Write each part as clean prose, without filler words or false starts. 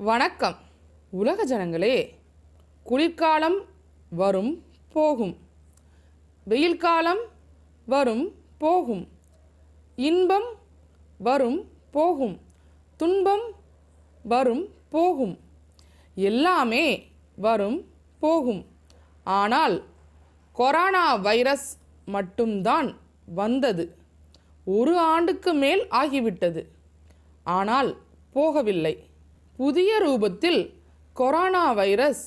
வணக்கம் உலக ஜனங்களே. குளிர்காலம் வரும் போகும், வெயில் காலம் வரும் போகும், இன்பம் வரும் போகும், துன்பம் வரும் போகும், எல்லாமே வரும் போகும். ஆனால் கொரோனா வைரஸ் மட்டும்தான் வந்தது. 1 ஆண்டுக்கு மேல் ஆகிவிட்டது. ஆனால் போகவில்லை. புதிய ரூபத்தில் கொரோனா வைரஸ்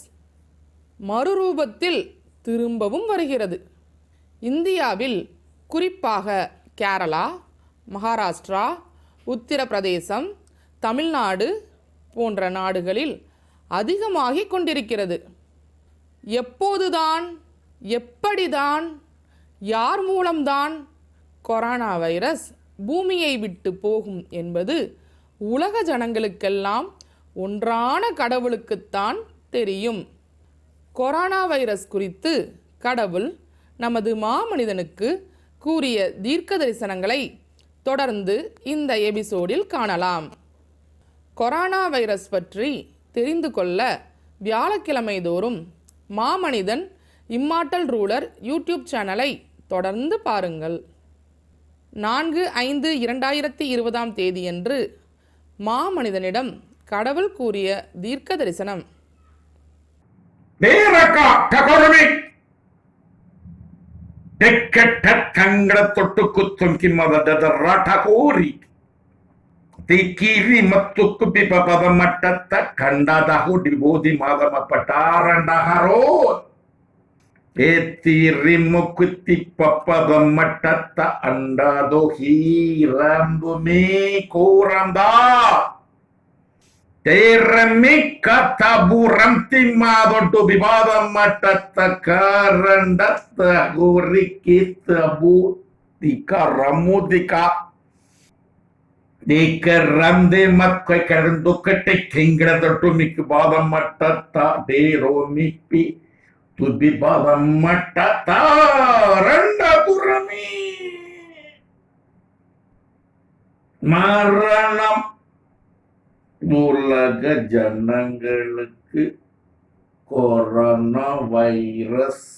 மறுரூபத்தில் திரும்பவும் வருகிறது. இந்தியாவில் குறிப்பாக கேரளா, மகாராஷ்டிரா, உத்தரப்பிரதேசம், தமிழ்நாடு போன்ற நாடுகளில் அதிகமாகிக் கொண்டிருக்கிறது. எப்போதுதான், எப்படிதான், யார் மூலம்தான் கொரோனா வைரஸ் பூமியை விட்டு போகும் என்பது உலக ஜனங்களுக்கெல்லாம் ஒன்றான கடவுளுக்குத்தான் தெரியும். கொரோனா வைரஸ் குறித்து கடவுள் நமது மாமனிதனுக்கு கூறிய தீர்க்க தரிசனங்களை தொடர்ந்து இந்த எபிசோடில் காணலாம். கொரோனா வைரஸ் பற்றி தெரிந்து கொள்ள வியாழக்கிழமை தோறும் மாமனிதன் இம்மார்ட்டல் ரூலர் யூடியூப் சேனலை தொடர்ந்து பாருங்கள். 4/5/2020 தேதியன்று மாமனிதனிடம் கடவுள் கூறிய தீர்க்க தரிசனம். Tikiri matuku pipa pada matata kanda dahu dibodi madama pataranda harot. Etiri mukuti papada matata anda dohi rambumi kuranda. Teremi kataburam timado bibada matata karandata gurikita bu dikaramudika. Ramde mat koi karandukate kingra to miki badam matata de romipi to be badam matata randa purami maranam உலக ஜனங்களுக்கு corona virus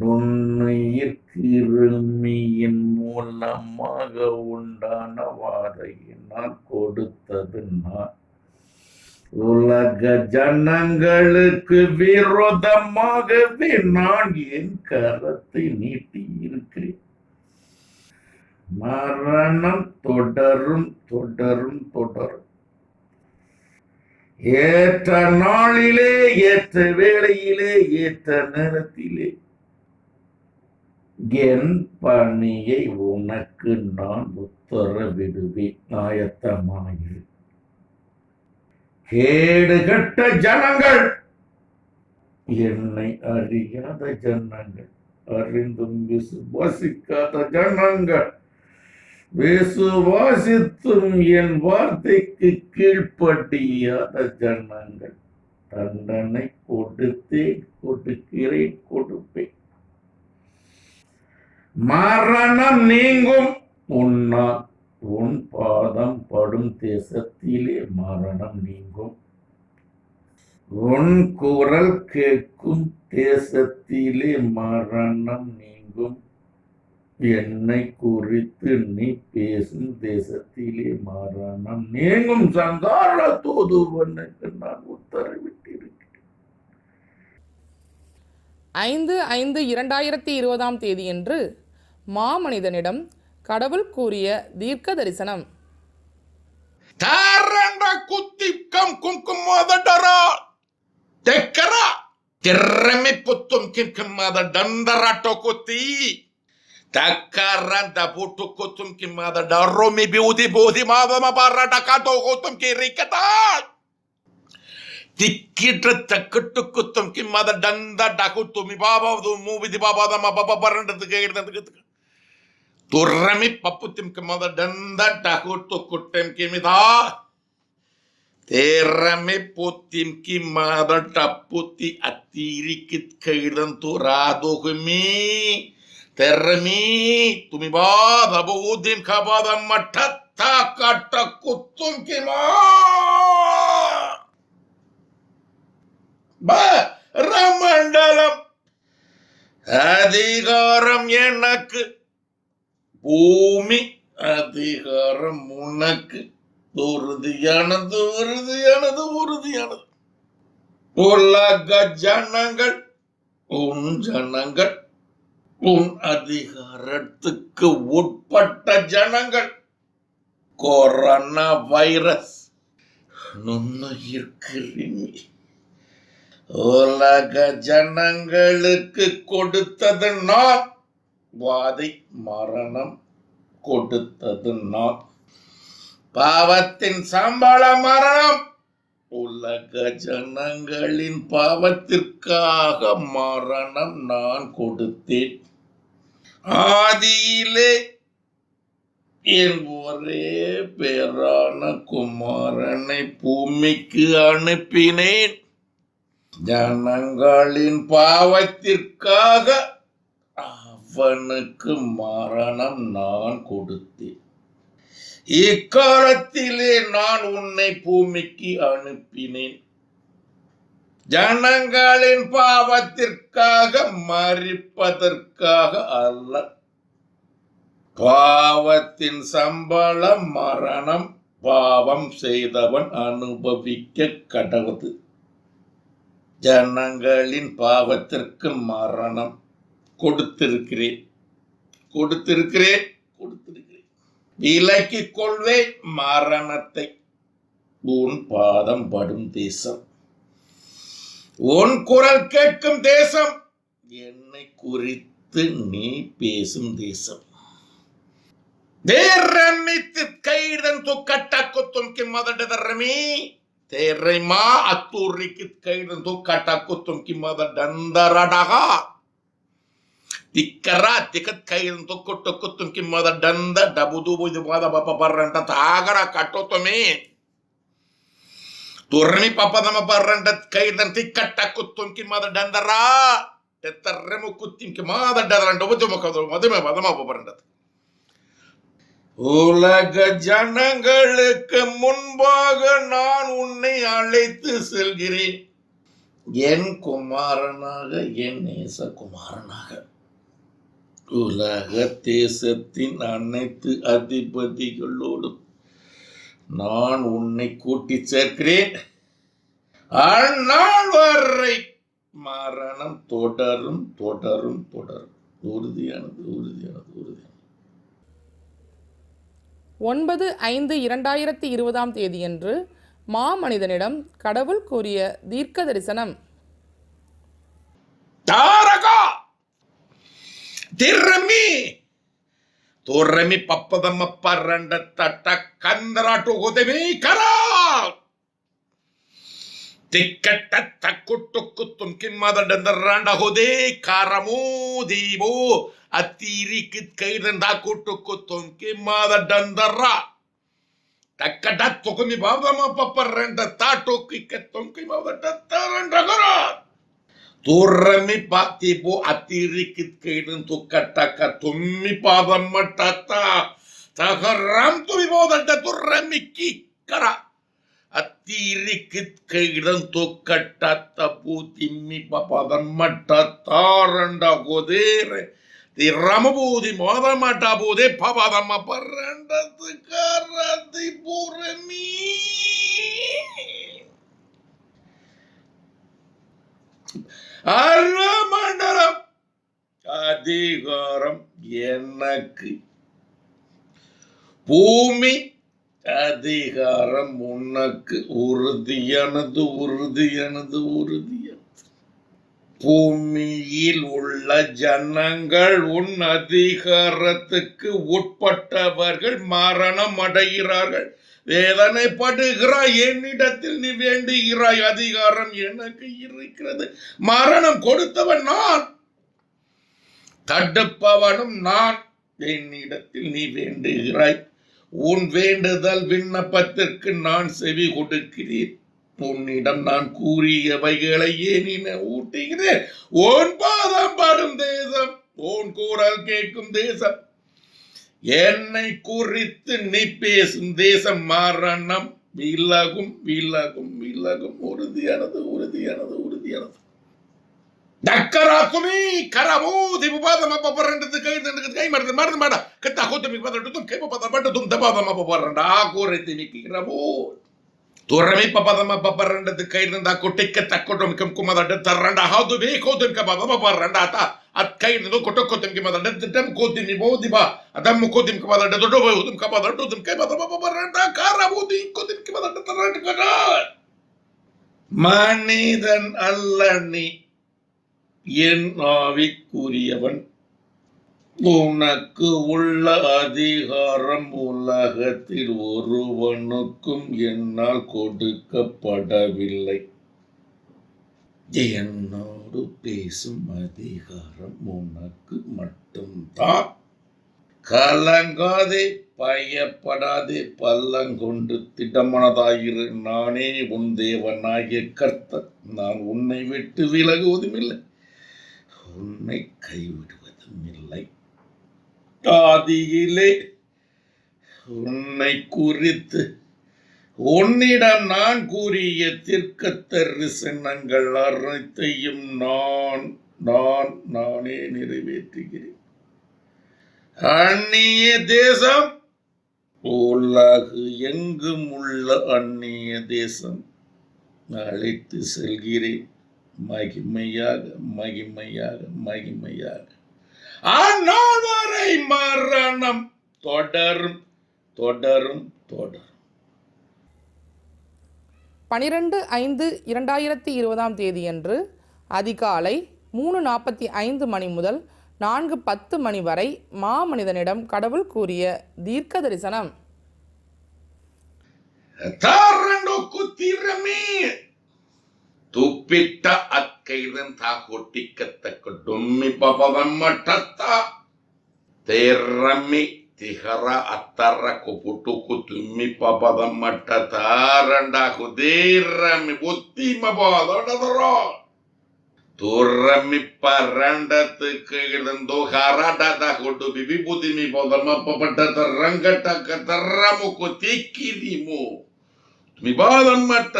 நுண்ணுயிர் கிருமியின் மூலமாக உண்டான வாதையினால் கொடுத்தது நான். உலக ஜனங்களுக்கு விரோதமாகவே நான் என் கரத்தை நீட்டி இருக்கிறேன். மரணம் தொடரும் தொடரும் தொடரும். ஏற்ற நாளிலே, ஏற்ற வேளையிலே, ஏற்ற நேரத்திலே என் பணியை உனக்கு நான் உத்தரவிடுவேன். ஆயத்தமாயிரு. கேடுகட்ட ஜனங்கள், என்னை அறியாத ஜனங்கள், அறிந்தும் விசுவாசிக்காத ஜனங்கள், விசுவாசித்தும் என் வார்த்தைக்கு கீழ்ப்படியாத ஜனங்கள், தண்டனை கொடுத்தேன், கொடுக்கிறேன், கொடுப்பேன். மரணம் நீங்கும் உன்னால். உன் பாதம் படும் தேசத்திலே மரணம் நீங்கும். உன் குரல் கேட்கும் தேசத்திலே மரணம் நீங்கும். என்னை குறித்து நீ பேசும் தேசத்திலே மரணம் நீங்கும். சங்கார தூதுவனுக்கு நான் உத்தரவிட்டிருக்கிறேன். 5/5/2020 தேதியன்று மாமனிதனிடம் கடவுள் கூறிய தீர்க்க தரிசனம். Takaranda putu kutum kimada daromi biudi bodi madama barada kato kutum kirikata. Tikitra takuttu kutum kimada danda dakutumi baba du movie baba da baba baranda tikiranda. Turami paputim kimada danda dakuttu kutum kimida. Terami putim kimada taputi atirikit kairantu rado kumi. Termi tumi bada budim kabada matata kata kutum kima பரமண்டலம். அதிகாரம் எனக்கு, பூமி அதிகாரம் உனக்கு. உறுதியானது உறுதியானது உறுதியானது. உலக ஜனங்கள் உன் ஜனங்கள், உன் அதிகாரத்துக்கு உட்பட்ட ஜனங்கள். கொரோனா வைரஸ் நுண்ணுயிர் கிருமி உலக ஜனங்களுக்கு கொடுத்தது நான். வாதை மரணம் கொடுத்தது நான். பாவத்தின் சம்பள மரணம். உலக ஜனங்களின் பாவத்திற்காக மரணம் நான் கொடுத்தேன். ஆதியிலே என் ஒரே பேரான குமாரனை பூமிக்கு அனுப்பினேன். ஜனங்களின் பாவத்திற்காக அவனுக்கு மரணம் நான் கொடுத்தேன். இக்காலத்திலே நான் உன்னை பூமிக்கு அனுப்பினேன். ஜனங்களின் பாவத்திற்காக மரிப்பதற்காக அல்ல. பாவத்தின் சம்பளம் மரணம். பாவம் செய்தவன் அனுபவிக்க கடவுது. ஜனங்களின் பாவத்திற்கு மரணம் கொடுத்திருக்கிறேன். விலக்கிக் கொள்வேன் மரணத்தை. உன் பாதம் படும் தேசம், உன் குரல் கேட்கும் தேசம், என்னை குறித்து நீ பேசும் தேசம். தேரமித்து கைடன் துக்கட்டக்குத்தும் கிம்மதடரமி தேரைமா அத்தூரிக்கு கைடன் துக்கட்டக்குத்தும் கிம்மதடந்தரடகா திக்கரா திக்கத் கைடன் துக்கட்டக்குத்தும் கிம்மதடந்த டபுதுபு இதுபாத பப்ப பர்ரண்ட தாகர கட்டோத்தமே துர்மி பப்பதம பர்ரண்ட கைடன் திக்கட்டக்குத்தும் கிம்மதடந்தரா தெத்தரமு குத்திம் கிம்மதடரண்ட உதுமகது மதுமே பதமா பர்ரண்டது. உலக ஜனங்களுக்கு முன்பாக நான் உன்னை அழைத்து செல்கிறேன். என் குமாரனாக, என் நேசகுமாரனாக. உலக தேசத்தின் அனைத்து அதிபதிகளோடும் நான் உன்னை கூட்டி சேர்க்கிறேன். அந்நாள் வரை மரணம் தொடரும் தொடரும் தொடரும். உறுதியானது உறுதியானது உறுதியானது. 9/5/2020 மாமனிதனிடம் கடவுள் கூறிய தீர்க்க தரிசனம். தாரகா திர்ரமி தோரமி பப்பதம்ம பரண்ட தட்ட கந்தராட்டு உதவி கரா திக்கட்ட தக்குட்டு குத்தும் கிம்மதண்டந்தராண்ட ஹோதே காரமோ தீபோ அத்தீரிக்கு கைதன் தாக்குட்டு குத்தும் கிம்மதண்டந்தரா தக்கட்ட தொகுமி பாபதம்ம பப்பரண்ட தாட்டோக்கு கத்தும் கிம்மதண்டரண்டகரா தூரமி பாத்திபோ அத்தீரிக்கு கைதன் துக்கட்டக்க தும்மி பாபம்ம தத்தா தகரம் துமிபோதண்ட துர்ரமிக்கு கரா அத்தீரிக்கு கைடன் தொக்கட்ட பூத்திம்மி பதம்மட்ட தாரண்ட கோதேர திரமபூதி மோதமட்ட போதே பபதம்ம பரண்டது கரதி பூரமி அறமண்டலம். அதிகாரம் எனக்கு, பூமி அதிகாரம் உனக்கு. உறுதியானது உறுதியானது உறுதியானது. பூமியில் உள்ள ஜனங்கள் உன் அதிகாரத்துக்கு உட்பட்டவர்கள் மரணம் அடைகிறார்கள், வேதனைப்படுகிறாய். என்னிடத்தில் நீ வேண்டுகிறாய். அதிகாரம் எனக்கு இருக்கிறது. மரணம் கொடுத்தவன் நான், தடுப்பவனும் நான். என்னிடத்தில் நீ வேண்டுகிறாய். உன் வேண்டுதல் விண்ணப்பத்திற்கு நான் செவி கொடுக்கிறேன். உன்னிடம் நான் கூறியவைகளையே நீ ஊட்டுகிறேன். உன் பாதம் படும் தேசம், உன் குரல் கேட்கும் தேசம், என்னை குறித்து நீ பேசும் தேசம். மரணம் வீலாகும் வீலாகும் வீலாகும் உறுதியானது உறுதியானது உறுதியானது Dakkaratumi karamu di bubada mapaparanda kay marda mada katakot mi padatum kay papaparanda tum dabada mapaparanda ako reti mi kiramu Turami papada mapaparanda kay nanda ko tikatakotum kam kumada taranda how to be kotum kabada mapaparanda ta at kay no kotokotum kimada dam kotim mi bodi ba adam kotim kabada dodo udum kabada dum kay bada mapaparanda karamu di kotim kimada taranda kada Manidan allani என் ஆவிக்குரியவன் உனக்கு உள்ள அதிகாரம் உலகத்தில் ஒருவனுக்கும் என்னால் கொடுக்கப்படவில்லை என்னோடு பேசும் அதிகாரம் உனக்கு மட்டும்தான் கலங்காதே பயப்படாதே பல்லங்கொண்டு திடமனதாயிரு நானே உன் தேவனாகிய கர்த்தர் நான் உன்னை விட்டு விலகுவதுமில்லை உன்னை கைவிடுவதும் இல்லை ஆதியிலே உன்னை குறித்து உன்னிடம் நான் கூறிய தீர்க்க தரிசனங்கள் அனைத்தையும் நானே நிறைவேற்றுகிறேன் அந்நிய தேசம் உலகு எங்கும் உள்ள அந்நிய தேசம் அழைத்து செல்கிறேன் மகிமையாக மகிமையாக மகிமையாக ஆனால் வரை மரணம் தொடரும் தொடரும் தொடரும் 12/5/2020 அதிகாலை 3:45 மணி முதல் 4:10 மணி வரை மாமனிதனிடம் கடவுள் கூறிய தீர்க்க தரிசனம் துப்பிட்ட அக்கைதன் தாகொட்டிக்கத்தக்க டொம்மி பபவம்மட்டத்தா தேரம்மி திகர அத்தர குப்புட்டுக்கு தும்மி பபதம்மட்ட தாரண்டாகு தேரம்மி ஒத்திம போதோடதரோ துரம்மி பரண்டத்துக்கு இருந்தோ ஹரடத கொண்டு விபுதிமி போதம்மப்பட்ட தரங்கட்டக்க தரமுக்கு தீக்கிதிமு ವಿವಾದಮ್ಮಟ್ಟ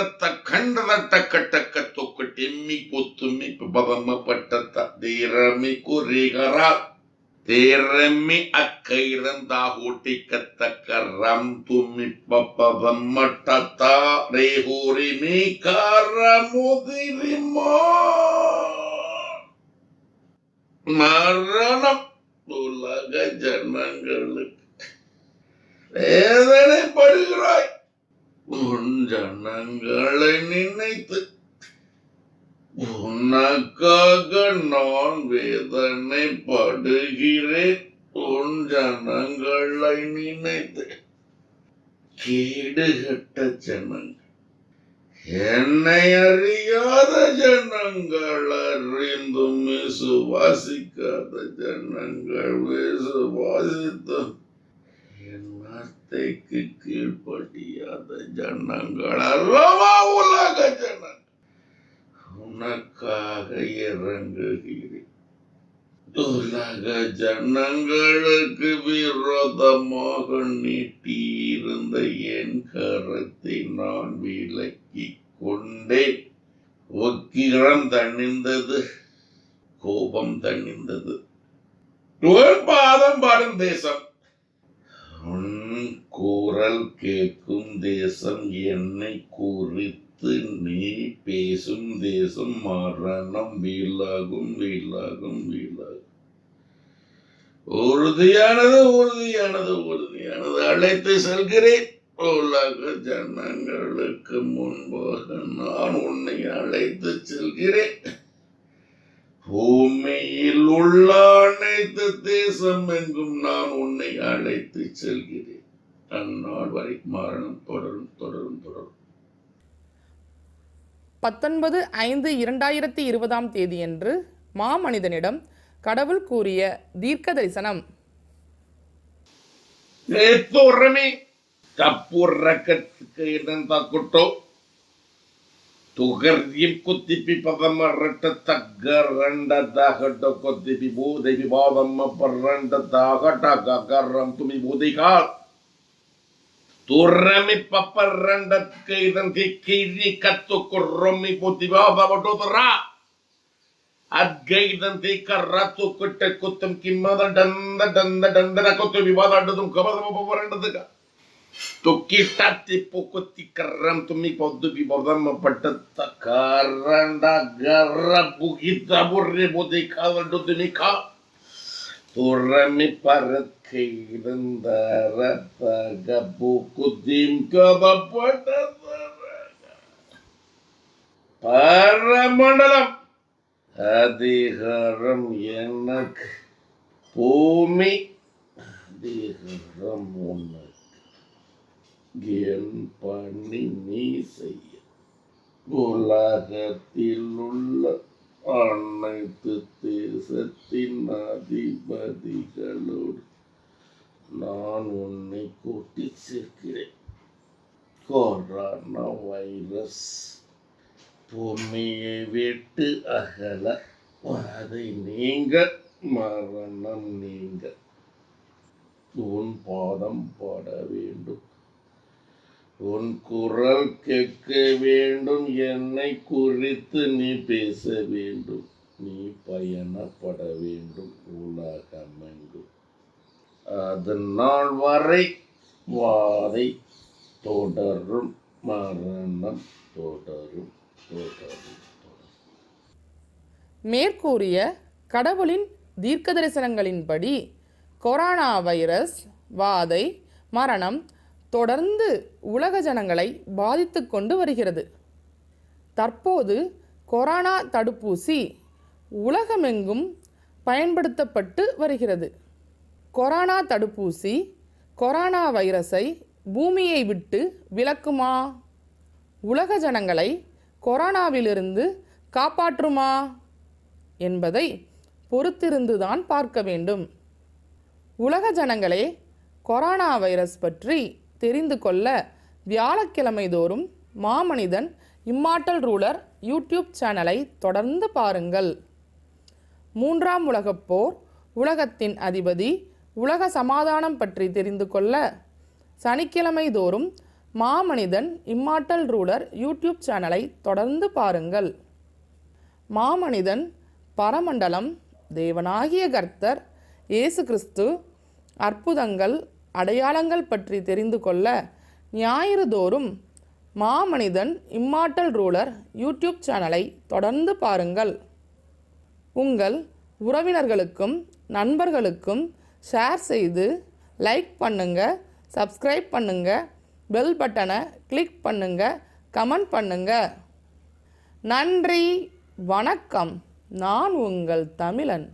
ಖಂಡದಟ್ಟ ಕಟ್ಟಕ್ಕ ತೊಕ್ಕ ಟೆಮ್ಮಿ ಪೊತ್ತುಮ್ಮಿ ಪದಮ್ಮ ಪಟ್ಟತ್ತ ದೇರಮ್ಮಿ ಕುರಿಗರ ದೇರಮ್ಮಿ ಅಕ್ಕೈರಂದ ಹೂಟಿಕತ್ತಕ್ಕ ರಂ ತುಮ್ಮಿ ಪದಮ್ಮಟ್ಟತ್ತ ರೇಹೂರಿ ಮೀ ಕಾರ ಮುದಿರಿಮ மரணம் உலக ஜனங்களுக்கு வேதனை படுகிறாய் உன் ஜனங்களை நினைத்து உனக்காக நான் வேதனைப்படுகிறேன் உன் ஜனங்களை நினைத்து கேடுகட்ட ஜனங்கள் என்னை அறியாத ஜனங்கள் அறிந்தும் விசுவாசிக்காத ஜனங்கள் விசுவாசித்தும் என் வார்த்தைக்கு கீழ்ப்படியாத ஜனங்கள் அல்லவா உலக ஜனங்கள் உனக்காக இறங்குகிறேன் உலக ஜனங்களுக்கு விரோதமாக நீட்டியிருந்த என் கரத்தை நான் விலக்கி கொண்டேன் உக்கிரம் தணிந்தது கோபம் தணிந்தது பாதம் பாடும் தேசம் உன் குரல் கேட்கும் தேசம் என்னை குறித்து நீ பேசும் தேசம் மரணம் வீழாகும் வீழாகும் வீழாகும் உறுதியானது உறுதியானது உறுதியானது அழைத்து செல்கிறேன் உலக ஜனங்களுக்கு முன்பாக நான் உன்னை அழைத்து செல்கிறேன் பூமியில் உள்ள அனைத்து தேசம் எங்கும் நான் உன்னை அழைத்து செல்கிறேன் அந்நாள் வரை மரணம் தொடரும் தொடரும் தொடரும் 19/5/2020 மாமனிதனிடம் கடவுள் கூறிய தீர்க்க தரிசனம் Tugardim kutipi padamarata tagaranda dahata kutipi bodhi badamma paranda dahata gagaram tumi bodhikal Turremi paparandat kaidan kiri katu kurromi putih baba bodotra. Ad kaidan tikaratu kutte kutum kimada danda kutu bibada adum kabada paparandat ka. Tukitati pokuti karam tumi podu bibada mapatta karanda garra bukita burre bodi kala dutumi ka. Turami parat kairandara taga buku dim kabapata para mandalam adiharam enak bumi adiharam unak gen panini saya உலகத்திலுள்ள அனைத்து தேசத்தின் அதிபதிகளோடு நான் உன்னை கூட்டி சேர்க்கிறேன். Corona virus பூமியை விட்டு அகல, அதை நீங்க, மரணம் நீங்க, உன் பாதம் பாட வேண்டும், உன் குரல் கேட்க வேண்டும், என்னை குறித்து நீ பேச வேண்டும், நீ பயணப்பட வேண்டும் உலகமெங்கும். அதனால் வரை வாதை தொடரும், மரணம் தொடரும் தொடரும். மேற்கூறிய கடவுளின் தீர்க்க தரிசனங்களின்படி கொரோனா வைரஸ், வாதை, மரணம் தொடர்ந்து உலக ஜனங்களை பாதித்து கொண்டு வருகிறது. தற்போது கொரோனா தடுப்பூசி உலகமெங்கும் பயன்படுத்தப்பட்டு வருகிறது. கொரோனா தடுப்பூசி கொரோனா வைரஸை பூமியை விட்டு விலக்குமா? உலக ஜனங்களை கொரோனாவிலிருந்து காப்பாற்றுமா என்பதை பொறுத்திருந்துதான் பார்க்க வேண்டும். உலக ஜனங்களே, கொரோனா வைரஸ் பற்றி தெரிந்து கொள்ள வியாழக்கிழமை தோறும் மாமனிதன் இம்மார்ட்டல் ரூலர் யூடியூப் சேனலை தொடர்ந்து பாருங்கள். 3ஆம் உலகப் போர், உலகத்தின் அதிபதி, உலக சமாதானம் பற்றி தெரிந்து கொள்ள சனிக்கிழமை தோறும் மாமனிதன் இம்மார்ட்டல் ரூலர் யூடியூப் சேனலை தொடர்ந்து பாருங்கள். மாமனிதன், பரமண்டலம், தேவனாகிய கர்த்தர், இயேசு கிறிஸ்து, அற்புதங்கள், அடையாளங்கள் பற்றி தெரிந்து கொள்ள ஞாயிறு தோறும் மாமனிதன் இம்மார்ட்டல் ரூலர் யூடியூப் சேனலை தொடர்ந்து பாருங்கள். உங்கள் உறவினர்களுக்கும் நண்பர்களுக்கும் ஷேர் செய்து லைக் பண்ணுங்க, சப்ஸ்கிரைப் பண்ணுங்க, பெல் பட்டனை கிளிக் பண்ணுங்க, கமெண்ட் பண்ணுங்க. நன்றி, வணக்கம். நான் உங்கள் தமிழன்.